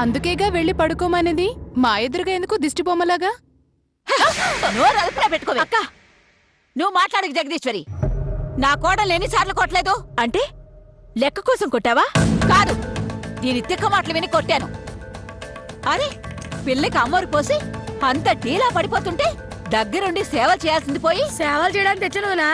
అందుకేగా వెళ్ళి పడుకోమనేది. మా ఎదురుగా ఎందుకు దిష్టి బొమ్మలాగా? అక్క, నువ్వు మాట్లాడక జగదీశ్వరి. నా కోడలు ఎన్నిసార్లు కొట్టలేదు? అంటే లెక్క కోసం కొట్టావా? కాదు, దీని తిక్క మాటలు విని కొట్టాను. అరే, పిల్లకి అమ్మోరు పోసి అంత టీలా పడిపోతుంటే దగ్గరుండి సేవలు చేయాల్సింది పోయి సేవలు చేయడానికి తెచ్చనునా?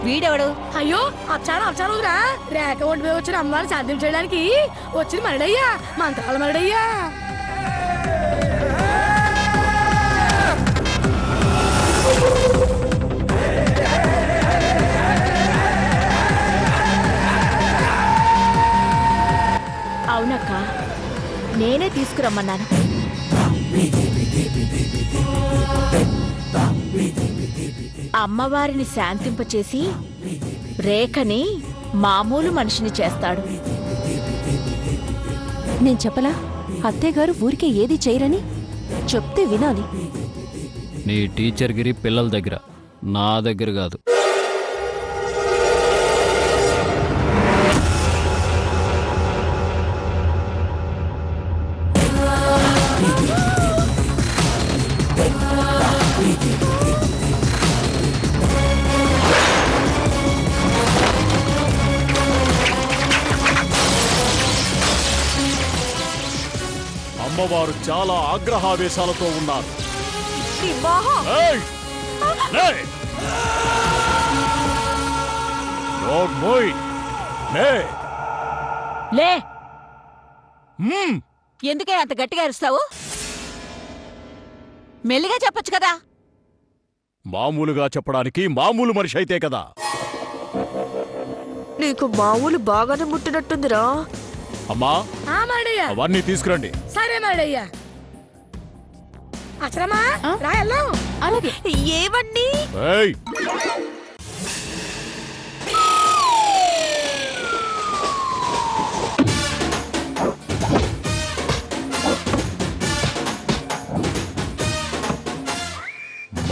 వీడెవడు? అయ్యో, అచ్చారురా. రేఖ ఒంటి మీద వచ్చిన అమ్మవారిని సాధ్యం చేయడానికి వచ్చిన మరడయ్యా, మంత్రాల మరడయ్యా. అవునక్క, నేనే తీసుకురమ్మన్నాను. అమ్మవారిని శాంతింపచేసి రేఖని మామూలు మనిషిని చేస్తాడు. నేను చెప్పలా అత్తయ్యగారు ఊరికే ఏది చేయరని? చెప్తే వినాలి. నీ టీచర్ గిరి పిల్లల దగ్గర, నా దగ్గర కాదు. అమ్మవారు చాలా ఆగ్రహావేశాలతో ఉన్నారు. లే, ఎందుకే అంత గట్టిగా అరుస్తావు? మెల్లిగా చెప్పొచ్చు కదా. మామూలుగా చెప్పడానికి మామూలు మనిషి అయితే కదా. నీకు మామూలు బాగానే ముట్టినట్టుందిరా. అమ్మా, అవన్నీ తీసుకురండి. సరే మరడయ్యా. అసలమా రా వెళ్దాం. అలాగే. ఏవండి?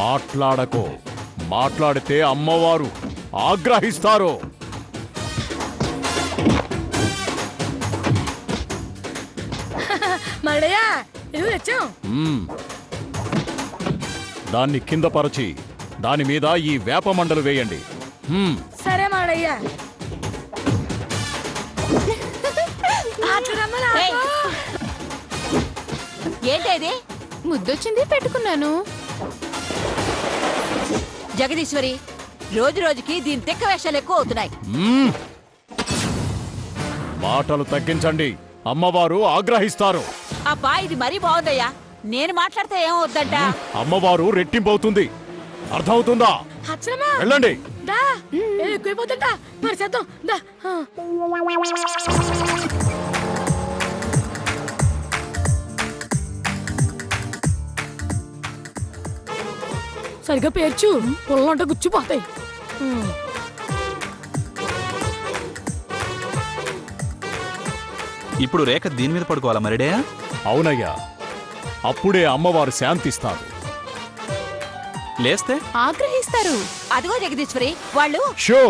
మాట్లాడకో. మాట్లాడితే అమ్మవారు ఆగ్రహిస్తారు. మరడయ్యా, ఇది తెచ్చాం. దాన్ని కింద పరచి దాని మీద ఈ వేప మండలు వేయండి. సరే మరడయ్యా. ఏంటది? ముద్దొచ్చింది, పెట్టుకున్నాను. జగదీశ్వరి, రోజు రోజుకి దీని తిక్క వేషాలు ఎక్కువ అవుతున్నాయి. మాటలు తగ్గించండి, అమ్మవారు ఆగ్రహిస్తారు. అబ్బా, ఇది మరీ బాగుందయ్యా. నేను మాట్లాడితే ఏమవుద్దంట? అమ్మవారు రెట్టింపవుతుంది. అర్థమవుతుందా? వెళ్ళండి. ఎక్కువైపోతుంటా మరి చేద్దాం. సరిగ్గా పేర్చు, పొలంట గుచ్చిపోతాయి. ఇప్పుడు రేఖ దీని మీద పడుకోవాలా మరిడే? అవునయ్యా, అప్పుడే అమ్మవారు శాంతిస్తారు. లేస్తే ఆగ్రహిస్తారు. అదిగో జగదీశ్వరి, వాళ్ళు షో.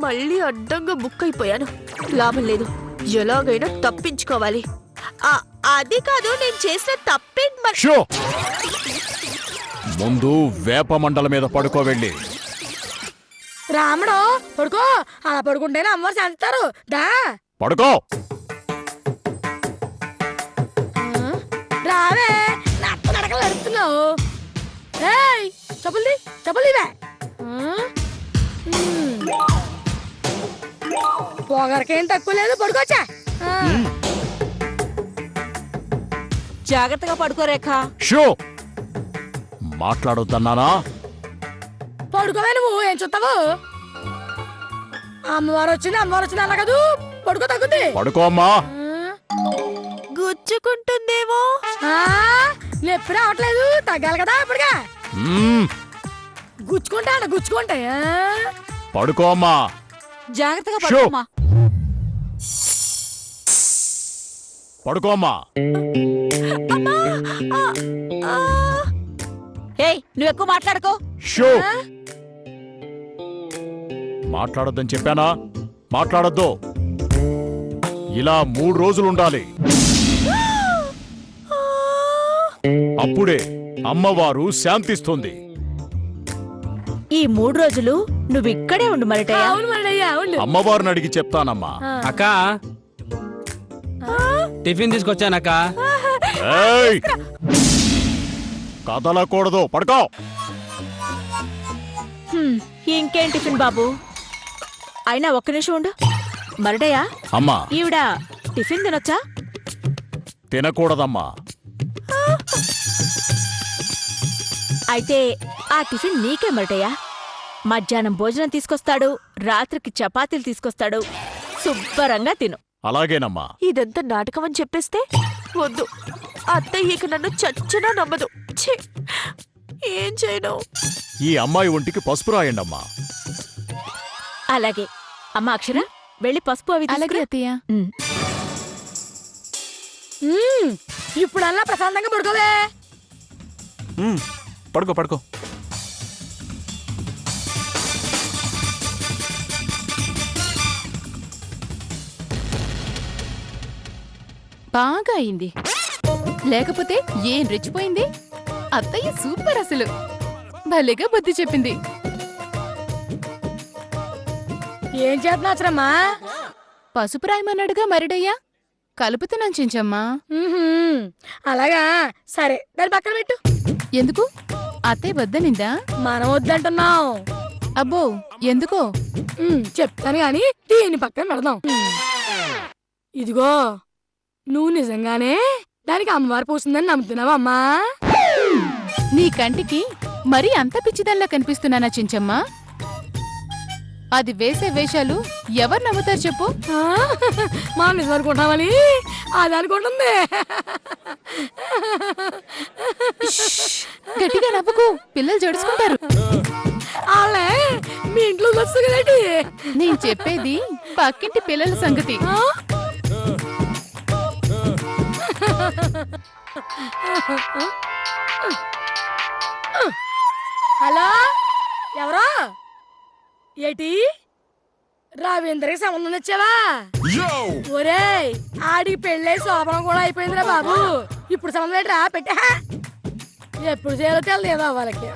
మళ్ళీ అడ్డంగా బుక్ అయిపోయాను. లాభం లేదు, ఎలాగైనా తప్పించుకోవాలి. అది కాదు, నేను చేసిన తప్పేంటి? షో. ముందు వేప మండల మీద పడుకోవెళ్ళి. రాముడు పడుకో. అలా పడుకుంటేనే అమ్మవారు శాంతిస్తారు. దా పడుకో. రావే, నట్ట నడకలు నడుస్తున్నావు. చెప్పులు చెప్పులు ఇవే. పొగరకేం తక్కువ లేదు పడుకోవచ్చా జాగ్రత్తగా పడుకో రేఖ. షో మాట్లాడొద్దన్నానా? పడుకోవే నువ్వు ఏం చూస్తావు అమ్మవారు వచ్చింది అన్న కదూ పడుకో తగ్గుద్ది పడుకో అమ్మా. గుచ్చుకుంటుందేమో. నొప్పి రావట్లేదు తగ్గాలి కదా ఇప్పటిగా మ్మ్, గుచ్చుకుంటే పడుకో అమ్మా. జాగ్రత్తగా షో. పడుకోమ్మా. పడుకో అమ్మా. ఏయ్ నువ్వు ఎక్కువ మాట్లాడుకో. షో మాట్లాడొద్దని చెప్పానా? మాట్లాడొద్దు. ఇలా 3 రోజులు ఉండాలి. అప్పుడే అమ్మవారు శాంతిస్తుంది. ఈ 3 రోజులు నువ్వు ఇక్కడే ఉండు మరటయ్య. అవును మరడయ్యా అవును అమ్మవారిని అడిగి చెప్తానమ్మా. అక్క టిఫిన్ తీసుకొచ్చానక్క. ఏయ్! కదలకూడదు. పడుకో. ఇంకేం టిఫిన్ బాబు? అయినా ఒక్క నిమిషం ఉండు మరటయ్య. అమ్మా ఈవిడ టిఫిన్ తినొచ్చా? తినకూడదమ్మా. అయితే ఆ టిఫిన్ నీకే మరటయ్య. మధ్యాహ్నం భోజనం తీసుకొస్తాడు, రాత్రికి చపాతీలు తీసుకొస్తాడు. శుభ్రంగా తిను. అలాగేనమ్మా. ఇదంతా నాటకం అని చెప్పేస్తే వద్దు. అత్తయ్య ఇక నన్ను చచ్చినా నమ్మదు. ఛీ, ఏం చేయను? ఈ అమ్మాయి ఒంటికి పసుపు రాయండమ్మా. అలాగే. అమ్మ అక్షర వెళ్ళి పసుపు అవి అలాగే తీసుకురా. అత్తయ్య. ఉమ్. ఇప్పుడల్లా ప్రశాంతంగా పడుకోవే పడుకో పడుకో. బాగా అయింది. లేకపోతే ఏం రెచ్చిపోయింది. అత్తయ్య సూపర్ అసలు. భలేగా బుద్ధి చెప్పింది. ఏం చేస్తున్నాచరమ్మా పసుపు రాయమన్నాడుగా మరిడయ్యా. కలుపుతున్నాను చించమ్మా. అలాగా సరే దాని పక్కన పెట్టు. ఎందుకు? అత్తయ్య వద్దనిందా? మనం వద్దంటున్నాం. అబ్బో ఎందుకో? చెప్తాను గాని దీని పక్కన పెడదాం. ఇదిగో నువ్వు నిజంగానే దానికి అమ్మవారు పోసిందని నమ్ముతున్నావా అమ్మా? నీ కంటికి మరీ అంత పిచ్చిదల్లా కనిపిస్తున్నానా చించమ్మా? అది వేసే వేషాలు ఎవరు నమ్ముతారు చెప్పు? మనం నిజం అనుకుంటామని అది అనుకుంటుంది. గట్టిగా నవ్వుకు, పిల్లలు జడుచుకుంటారు. వాళ్ళే మీ ఇంట్లో వస్తుంది కదండి. నేను చెప్పేది పక్కింటి పిల్లల సంగతి. హలో ఎవరో? ఏటి రవీంద్రకి సంబంధం వచ్చావా? ఒరేయ్ ఆడికి పెళ్ళై శోభనం కూడా అయిపోయిందిరా బాబు. ఇప్పుడు సంబంధం ఏంట్రా? పెట్టా ఎప్పుడు చేయాలో తెలియదా వాళ్ళకి.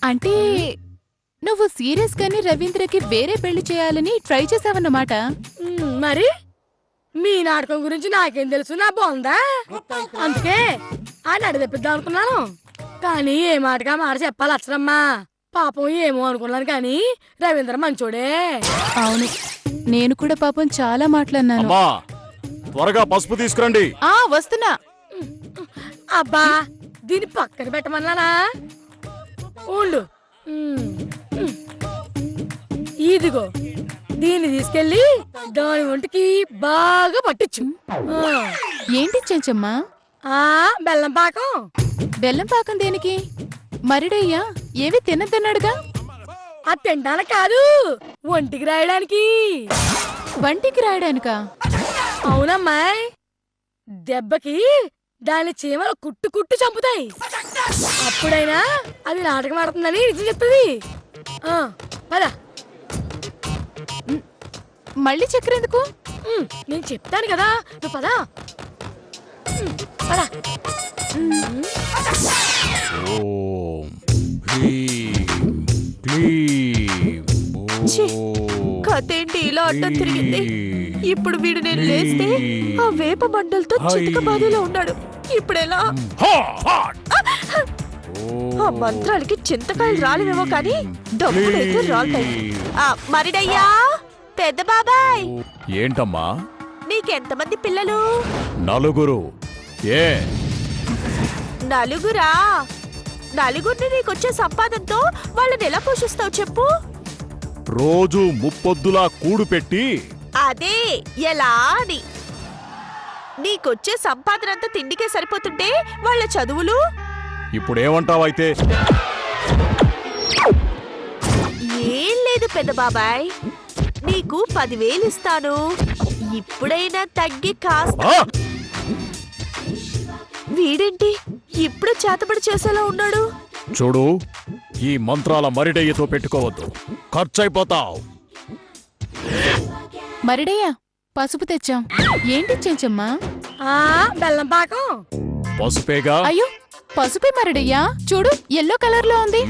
అంటే నువ్వు సీరియస్ గాని రవీంద్రకి వేరే పెళ్లి చేయాలని ట్రై చేసావన్నమాట. మరి మీ నాటకం గురించి నాకేం తెలుసు, నా బాగుందా? అందుకే ఆ నడిదెప్పిద్దాం అనుకున్నాను. కానీ ఏ మాటగా మాట చెప్పాలి అచ్చరమ్మా. పాపం ఏమో అనుకున్నాను కానీ రవీంద్ర మంచోడే. అవును, నేను కూడా పాపం చాలా మాట్లాడినాను. అమ్మా త్వరగా పసుపు తీసుకురండి. వస్తున్నా. అబ్బా దీన్ని పక్కన పెట్టమన్నానా? ఉండు. ఇదిగో దీన్ని తీసుకెళ్ళి దాని ఒంటికి బాగా పట్టించు. ఏంటి చెంచమ్మా? బెల్లం పాకం. బెల్లం పాకం దేనికి? మరిడయ్యా ఏవి తినద్దన్నాడుగా. అది తినడానికి కాదు, ఒంటికి రాయడానికి. వంటికి రాయడానికా? అవునమ్మాయి, దెబ్బకి దాని చీమలు కుట్టు కుట్టు చంపుతాయి. అప్పుడైనా అది నాటకం ఆడుతుందని నిజం చెప్తుంది. పద. మళ్ళీ చక్కెర ఎందుకు? నేను చెప్తాను కదా, నువ్వు పద. పద. ఓం హ్రీం క్లీం ఛీ, ఓం కథేంటి ఇలా అడ్డం తిరిగింది? ఇప్పుడు వీడు నేను లేస్తే ఆ వేప మండలతో చితక బాధలో ఉన్నాడు. ఇప్పుడెలా? హా హా. ఆ మంత్రాలకి చింతకాయలు రాలేవేమో కానీ డబ్బులైతే రాలుతాయి. మరిడయ్యా పెద్ద బాబాయ్ ఏంటమ్మా? నీకెంతమంది పిల్లలు? 4. ఏ నలుగురా? నలుగురిని నీకొచ్చే సంపాదనతో వాళ్ళని ఎలా పోషిస్తావు చెప్పు? రోజు ముప్పొద్దులా కూడు పెట్టి అదే ఎలా అని. నీకొచ్చే సంపాదనంతా తిండికే సరిపోతుంటే వాళ్ళ చదువులు? ఇప్పుడేమంటావైతే? ఏం లేదు పెద్ద బాబాయ్, నీకు 10,000 ఇస్తాను. ఇప్పుడైనా తగ్గి కాస్త. ఆ! వీడేంటి ఇప్పుడు చేతబడి చేసేలా ఉన్నాడు? చూడు, ఈ మంత్రాల మరిడయ్యతో పెట్టుకోవద్దు, ఖర్చయిపోతావు. మరిడయ్యా పసుపు తెచ్చాం. ఏంటి చెంచమ్మా? బెల్లం పాకం. పసుపేగా. అయ్యో పసుపే మరిడయ్యా, చూడు ఎల్లో కలర్ లో ఉంది.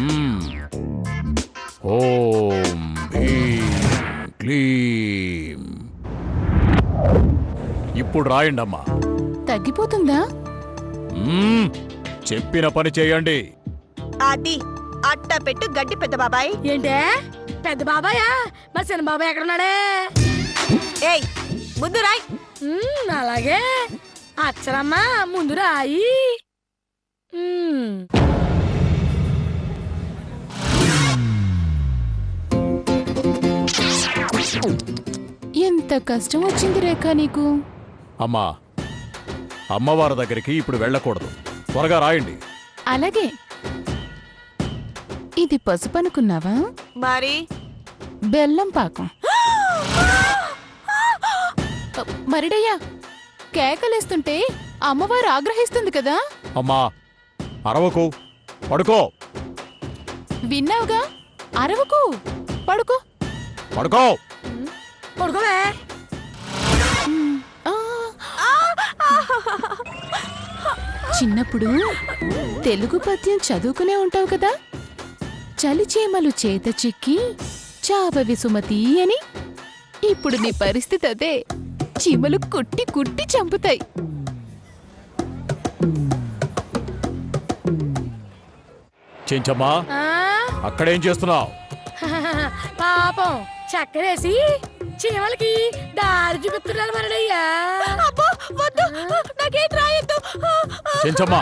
ఓం హ్రీం క్లీం. ఇప్పుడు రాయండమ్మా. తగ్గిపోతుందా? చెప్పిన పని చేయండి. అది అట్ట పెట్టు గడ్డి పెద్ద బాబాయ్. ఏంటే పెద్ద బాబాయా? మరి చిన్న బాబాయ్ ఎక్కడున్నాడే? ఏయ్ ముందు రాయ్. అలాగే అచ్చరమ్మా ముందు రాయి. ఎంత కష్టం వచ్చింది రేఖ నీకు. అమ్మా, అమ్మవారి దగ్గరికి ఇప్పుడు వెళ్ళకూడదు, త్వరగా రాయండి. అలాగే. ఇది పసుపు అనుకున్నావా? మరి బెల్లం పాకం. మరిడయ్యా కేకలేస్తుంటే అమ్మవారు ఆగ్రహిస్తుంది కదా. అమ్మా, అరవకు, పడుకో. విన్నావుగా, అరవకు, పడుకో. పడుకో. పడుకోవే. ఆ. చిన్నప్పుడు తెలుగు పద్యం చదువుకునే ఉంటావు కదా. చలిచీమలు చేత చిక్కి చావవి సుమతి అని. ఇప్పుడు నీ పరిస్థితి అదే. చీమలు కుట్టి కుట్టి చంపుతాయి. చెంచమ్మా, అక్కడేం చేస్తున్నావు? పాపం చక్కరేసి చీమలకి దారి చూపిస్తున్నాను మరడయ్యా. అబ్బో వద్దు, నాకేం రాయొద్దు. చెంచమ్మా,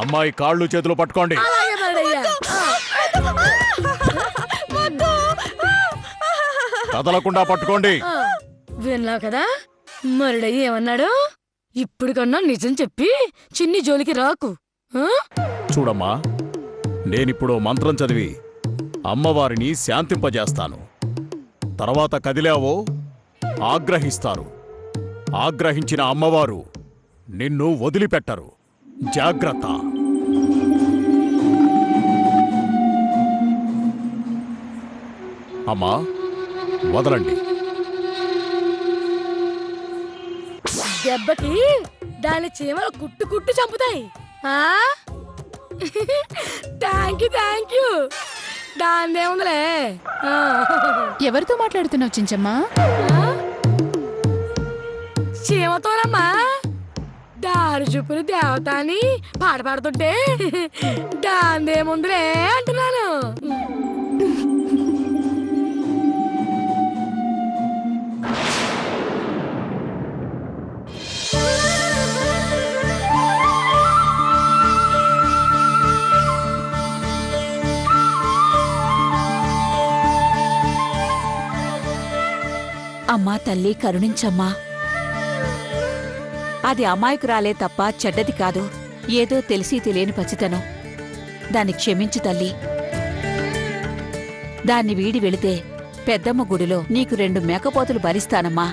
అమ్మాయి కాళ్ళు చేతులు పట్టుకోండి. అలాగే మరడయ్యా. వద్దు. కదలకుండా పట్టుకోండి. విన్నావు కదా మరడయ్య ఏమన్నాడు? ఇప్పుడు కన్నా నిజం చెప్పి చిన్ని జోలికి రాకు. చూడమ్మా, నేనిప్పుడు మంత్రం చదివి అమ్మవారిని శాంతింపజేస్తాను. తర్వాత కదిలావో ఆగ్రహిస్తారు. ఆగ్రహించిన అమ్మవారు నిన్ను వదిలిపెట్టరు. జాగ్రత్త. అమ్మా, వదలండి. దెబ్బకి దాని చీమలు కుట్టు కుట్టు చంపుతాయి. Thank you. దాందేముందిలే. ఎవరితో మాట్లాడుతున్నావు చించమ్మా? చీమతోనమ్మా. దారి చూపులు దేవత అని పాట పాడుతుంటే దాందేముందిలే అంటున్నాను. అమ్మా తల్లి కరుణించమ్మా. అది అమాయకురాలే తప్ప చెడ్డది కాదు. ఏదో తెలిసి తెలియని పసితనం. దాన్ని క్షమించు తల్లి. దాన్ని వీడి వెళితే పెద్దమ్మ గుడిలో నీకు 2 మేకపోతులు భరిస్తానమ్మా.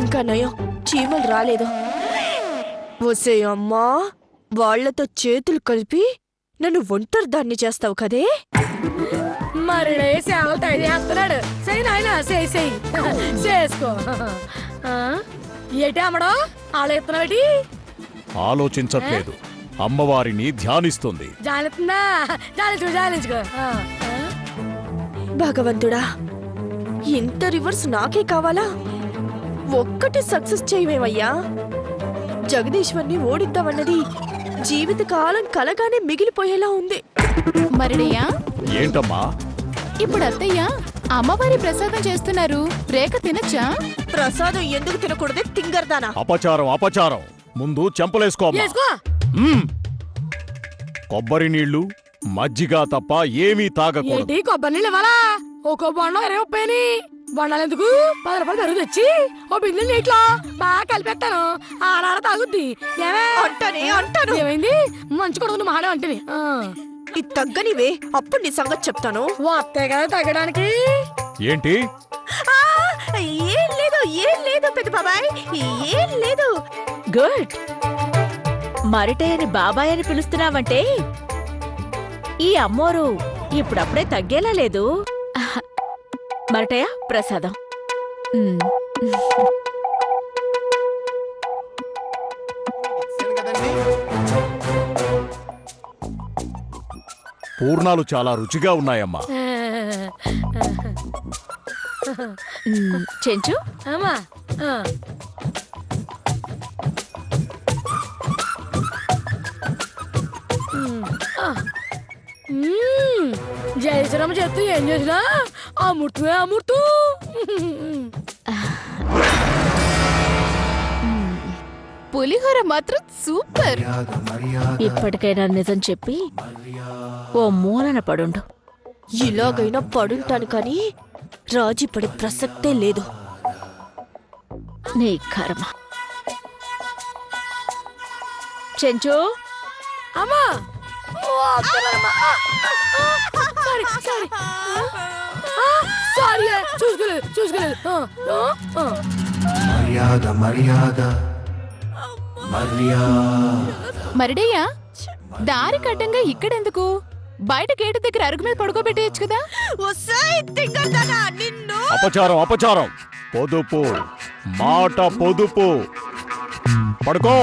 ఇంకా నయం చీమలు రాలేదు. వసే అమ్మా, వాళ్లతో చేతులు కలిపి నన్ను ఒంటరి దాన్ని చేస్తావు కదే. మరిడే సేవలు తయారు చేస్తున్నాడు. చెయ్యి నాయన, చెయ్యి చేసుకో. ఏటి అమ్మడో ఆలోచిస్తున్నావేటి? ఆలోచించట్లేదు, అమ్మవారిని ధ్యానిస్తుంది. జాలిస్తుందా? జాలించుకో. భగవంతుడా, ఇంత రివర్స్ నాకే కావాలా? ఒక్కటి సక్సెస్ చేయమేమయ్యా. జగదీశ్వర్ని ఓడిద్దామన్నది జీవితకాలం కలగానే మిగిలిపోయేలా ఉంది. మరిడయ్యా, ఏంటమ్మా? ఇప్పుడు అత్తయ్య అమ్మవారి ప్రసాదం చేస్తున్నారు, రేఖ తినచ్చా? ప్రసాదం ఎందుకు తినకూడదే తింగర్దానా? అపచారం అపచారం. ముందు చెంపలేసుకో అమ్మా. వేసుకో. కొబ్బరి నీళ్లు మజ్జిగ తప్ప ఏమీ తాగకూడదు. ఏంటి కొబ్బరి నీళ్ళు ఇవ్వాలా? ఒక్కో బొండం 20 బొండాలు ఎందుకు? 10 రూపాయలు పెరుగు తెచ్చి ఓ బిందె నీటిలో బాగా కలిపెట్టాను. ఆడాడ తాగుద్ది. ఏమే? అంటాను. ఏమైంది? మంచి కొడుకుని మాడే అంటేని. ఇది తగ్గనివే, అప్పుడు నీ సంగతి చెప్తాను. వస్తే కదా తగ్గడానికి. ఏంటి? ఆ, ఏం లేదు పెద్ద బాబాయ్, ఏం లేదు. గుడ్. మరిటయ్యని బాబాయ్ అని పిలుస్తున్నావంటే ఈ అమ్మోరు ఇప్పుడప్పుడే తగ్గేలా లేదు. మరిటయ్య, ప్రసాదం. పూర్ణాలు చాలా రుచిగా ఉన్నాయమ్మా. చెంచు, అమ్మా. జయశ్రామ చెప్తూ ఏం చేసినా అమృతమే అమృతం. పులిహోర మాత్రం సూపర్. ఇప్పటికైనా నిజం చెప్పి ఓ మూలన పడుండు. ఇలాగైనా పడుంటాను కానీ రాజీ పడే ప్రసక్తే లేదు. నీ కర్మ. చెంచు, అమ్మా. సారీ సారీ సారీ, చూసుకోలేదు. మరిడయ్యా, దారి కట్టంగా ఇక్కడెందుకు? బయట గేటు దగ్గర అరుగు మీద పడుకోబెట్టేయచ్చు కదా. నిన్ను అపచారం అపచారం. పొదుపు మాట పొదుపు. పడుకో.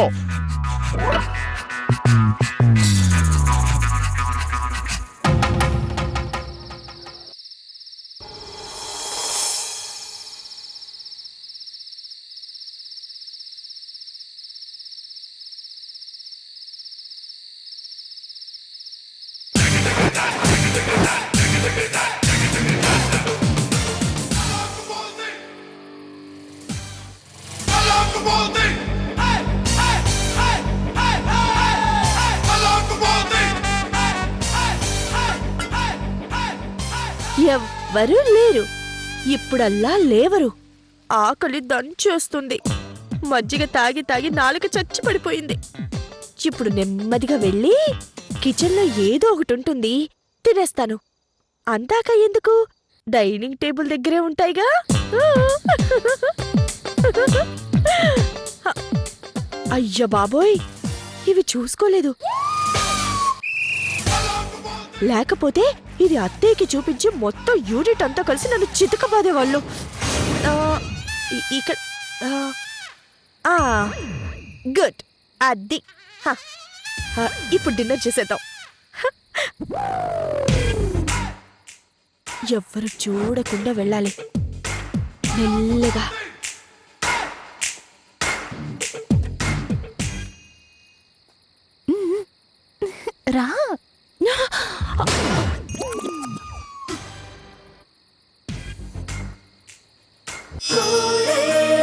ఎవ్వరూ లేరు. ఇప్పుడల్లా లేవరు. ఆకలి దంచేస్తుంది. మజ్జిగ తాగి తాగి నాలుక చచ్చి పడిపోయింది. ఇప్పుడు నెమ్మదిగా వెళ్ళి కిచెన్లో ఏదో ఒకటి ఉంటుంది, తినేస్తాను. అందాక ఎందుకు, డైనింగ్ టేబుల్ దగ్గరే ఉంటాయిగా. అయ్య బాబోయ్, ఇవి చూసుకోలేదు. లేకపోతే ఇది అత్తయ్యకి చూపించి మొత్తం యూనిట్ అంతా కలిసి నన్ను చితకబాదేవాళ్ళు. ఇక్కడ గుడ్. అది ఇప్పుడు డిన్నర్ చేసేద్దాం. ఎవ్వరు చూడకుండా వెళ్ళాలి మెల్లగా. రా. Golden